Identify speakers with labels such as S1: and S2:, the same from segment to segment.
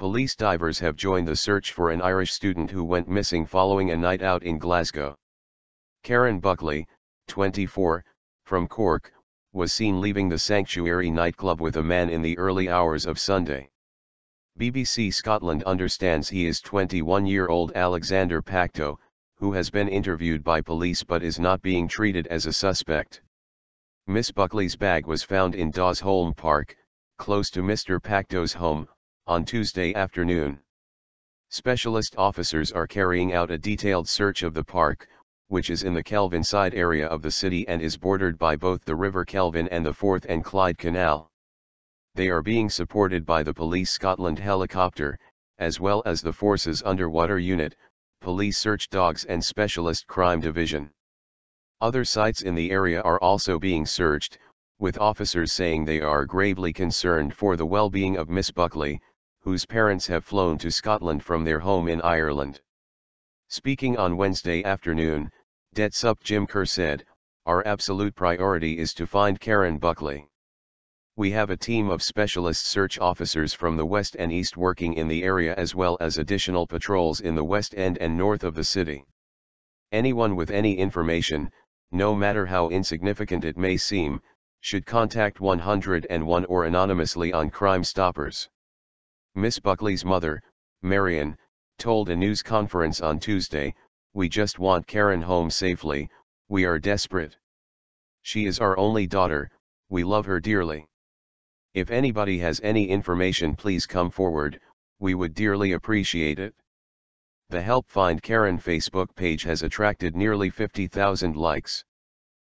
S1: Police divers have joined the search for an Irish student who went missing following a night out in Glasgow. Karen Buckley, 24, from Cork, was seen leaving the Sanctuary nightclub with a man in the early hours of Sunday. BBC Scotland understands he is 21-year-old Alexander Pacteau, who has been interviewed by police but is not being treated as a suspect. Miss Buckley's bag was found in Dawsholm Park, close to Mr Pacteau's home, on Tuesday afternoon. Specialist officers are carrying out a detailed search of the park, which is in the Kelvinside area of the city and is bordered by both the River Kelvin and the Forth and Clyde Canal. They are being supported by the Police Scotland helicopter, as well as the Force's underwater unit, police search dogs and specialist crime division. Other sites in the area are also being searched, with officers saying they are gravely concerned for the well-being of Miss Buckley, whose parents have flown to Scotland from their home in Ireland. Speaking on Wednesday afternoon, DETSUP Jim Kerr said, "Our absolute priority is to find Karen Buckley. We have a team of specialist search officers from the west and east working in the area as well as additional patrols in the west end and north of the city. Anyone with any information, no matter how insignificant it may seem, should contact 101 or anonymously on Crime Stoppers." Miss Buckley's mother, Marion, told a news conference on Tuesday, "We just want Karen home safely, we are desperate. She is our only daughter, we love her dearly. If anybody has any information, please come forward, we would dearly appreciate it." The Help Find Karen Facebook page has attracted nearly 50,000 likes.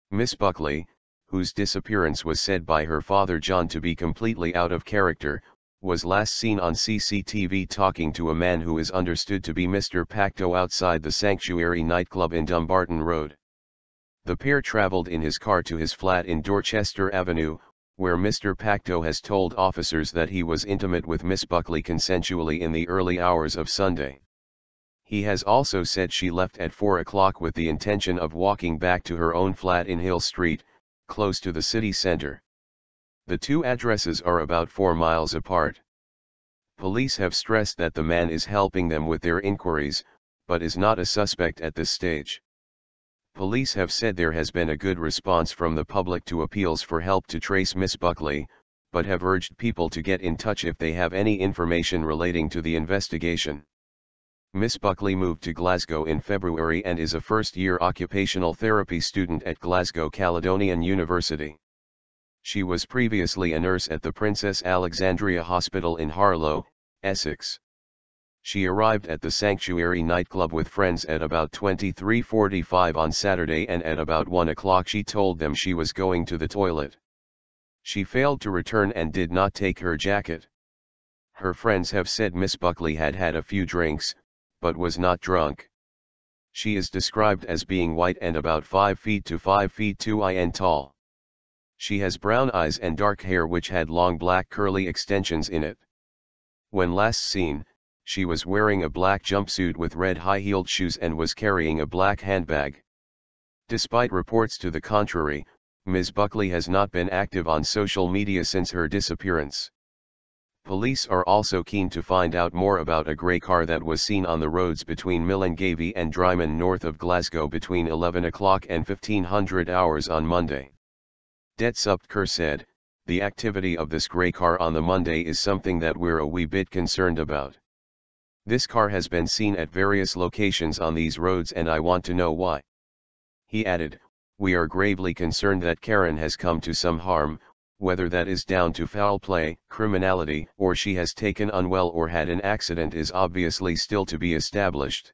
S1: Miss Buckley, whose disappearance was said by her father John to be completely out of character, was last seen on CCTV talking to a man who is understood to be Mr Pacteau outside the Sanctuary nightclub in Dumbarton Road. The pair travelled in his car to his flat in Dorchester Avenue, where Mr Pacteau has told officers that he was intimate with Miss Buckley consensually in the early hours of Sunday. He has also said she left at 4 o'clock with the intention of walking back to her own flat in Hill Street, close to the city centre. The two addresses are about 4 miles apart. Police have stressed that the man is helping them with their inquiries, but is not a suspect at this stage. Police have said there has been a good response from the public to appeals for help to trace Miss Buckley, but have urged people to get in touch if they have any information relating to the investigation. Miss Buckley moved to Glasgow in February and is a first-year occupational therapy student at Glasgow Caledonian University. She was previously a nurse at the Princess Alexandria Hospital in Harlow, Essex. She arrived at the Sanctuary nightclub with friends at about 23:45 on Saturday, and at about 1 o'clock she told them she was going to the toilet. She failed to return and did not take her jacket. Her friends have said Miss Buckley had had a few drinks, but was not drunk. She is described as being white and about 5 feet to 5 feet 2 in tall. She has brown eyes and dark hair which had long black curly extensions in it. When last seen, she was wearing a black jumpsuit with red high-heeled shoes and was carrying a black handbag. Despite reports to the contrary, Ms. Buckley has not been active on social media since her disappearance. Police are also keen to find out more about a grey car that was seen on the roads between Millingavie and Dryman north of Glasgow between 11 o'clock and 1500 hours on Monday. DETSUP Kerr said, "The activity of this grey car on the Monday is something that we're a wee bit concerned about. This car has been seen at various locations on these roads and I want to know why." He added, "We are gravely concerned that Karen has come to some harm, whether that is down to foul play, criminality, or she has taken unwell or had an accident is obviously still to be established."